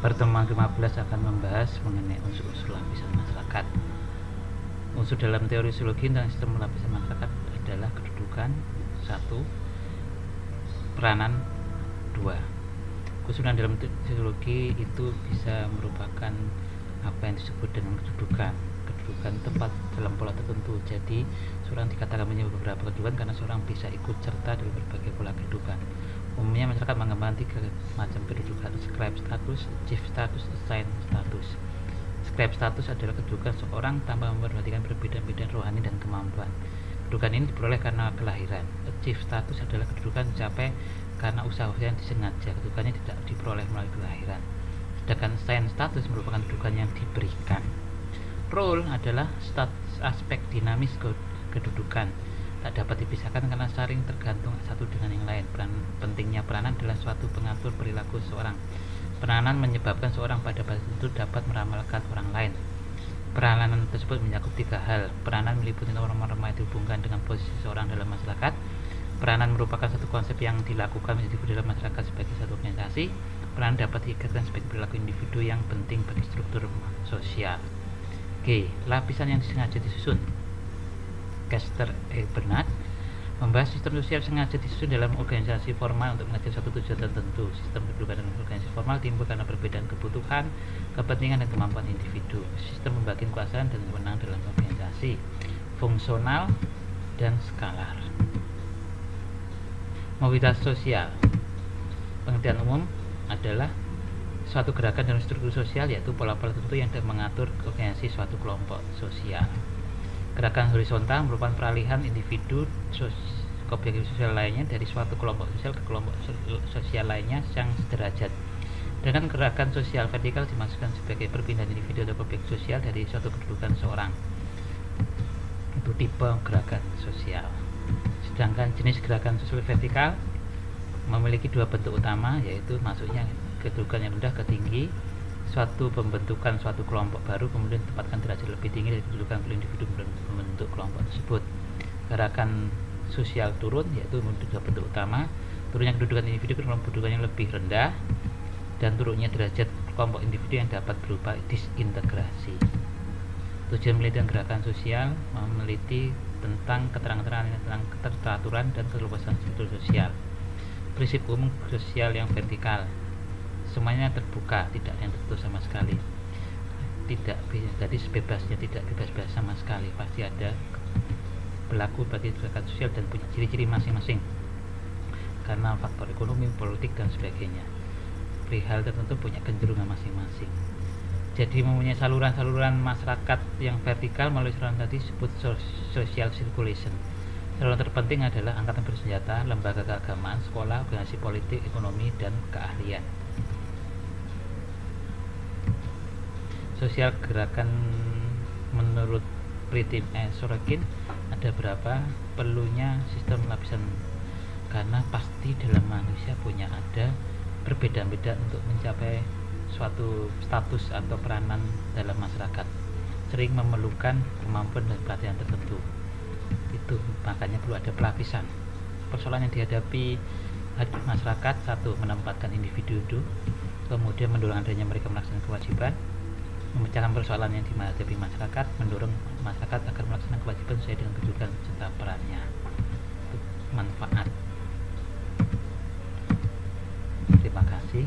Pertemuan ke-15 akan membahas mengenai unsur-unsur lapisan masyarakat. Unsur dalam teori sosiologi tentang sistem lapisan masyarakat adalah kedudukan 1, peranan 2. Kesulitan dalam sosiologi itu bisa merupakan apa yang disebut dengan kedudukan tempat dalam pola tertentu. Jadi seorang dikatakan memiliki beberapa kedudukan karena seorang bisa ikut serta dalam berbagai pola kehidupan. Umumnya masyarakat mengembangkan 3 macam kedudukan: scribe status, chief status, assign status. Scribe status adalah kedudukan seorang tanpa memperhatikan perbedaan-perbedaan rohani dan kemampuan. Kedudukan ini diperoleh karena kelahiran. Chief status adalah kedudukan dicapai karena usaha-usaha yang disengaja. Kedudukannya tidak diperoleh melalui kelahiran. Sedangkan assign status merupakan kedudukan yang diberikan. Role adalah aspek dinamis kedudukan, tak dapat dipisahkan karena saling tergantung satu dengan yang lain. Pentingnya peranan adalah suatu pengatur perilaku seseorang. Peranan menyebabkan seorang pada batas itu dapat meramalkan orang lain. Peranan tersebut mencakup 3 hal. Peranan meliputi norma-norma yang dihubungkan dengan posisi seseorang dalam masyarakat. Peranan merupakan satu konsep yang dilakukan menjadi dalam masyarakat sebagai satu organisasi. Peranan dapat diikatkan sebagai perilaku individu yang penting bagi struktur sosial. G. Lapisan yang disengaja disusun. Kester Bernard membahas sistem sosial sengaja disusun dalam organisasi formal untuk mengajar suatu tujuan tertentu. Sistem kedudukan dalam organisasi formal timbul karena perbedaan kebutuhan, kepentingan, dan kemampuan individu. Sistem pembagian kekuasaan dan wewenang dalam organisasi, fungsional dan skalar. Mobilitas sosial. Pengertian umum adalah suatu gerakan dalam struktur sosial, yaitu pola-pola tertentu yang mengatur organisasi suatu kelompok sosial. Gerakan horizontal merupakan peralihan individu ke objek sosial lainnya dari suatu kelompok sosial ke kelompok sosial lainnya yang sederajat. Dengan gerakan sosial vertikal dimaksudkan sebagai perpindahan individu atau objek sosial dari suatu kedudukan seorang. Itu tipe gerakan sosial. Sedangkan jenis gerakan sosial vertikal memiliki 2 bentuk utama, yaitu masuknya kedudukan yang rendah ke tinggi, suatu pembentukan suatu kelompok baru kemudian ditempatkan derajat lebih tinggi dari kedudukan individu membentuk kelompok tersebut. Gerakan sosial turun, yaitu 2 bentuk utama: turunnya kedudukan individu ke kedudukan yang lebih rendah, dan turunnya derajat kelompok individu yang dapat berupa disintegrasi. Tujuan penelitian gerakan sosial meneliti tentang keterangan-keterangan tentang keteraturan dan keluasan struktur sosial. Prinsip umum sosial yang vertikal: semuanya terbuka, tidak yang tertutup sama sekali. Jadi sebebasnya, tidak bebas-bebas sama sekali. Pasti ada berlaku bagi gerakan sosial dan punya ciri-ciri masing-masing karena faktor ekonomi, politik, dan sebagainya. Perihal tertentu punya kecenderungan masing-masing. Jadi mempunyai saluran-saluran masyarakat yang vertikal melalui saluran tadi disebut social circulation. Saluran terpenting adalah angkatan bersenjata, lembaga keagamaan, sekolah, organisasi politik, ekonomi, dan keahlian. Sosial gerakan menurut Pritim Sorokin ada berapa perlunya sistem lapisan, karena pasti dalam manusia punya ada perbedaan-beda untuk mencapai suatu status atau peranan dalam masyarakat, sering memerlukan kemampuan dan pelatihan tertentu. Itu makanya perlu ada pelapisan. Persoalan yang dihadapi masyarakat: 1. Menempatkan individu, kemudian mendorong adanya mereka melaksanakan kewajiban. Memecahkan persoalan yang dihadapi masyarakat, mendorong masyarakat agar melaksanakan kewajiban sesuai dengan kedudukan serta perannya. Itu manfaat. Terima kasih.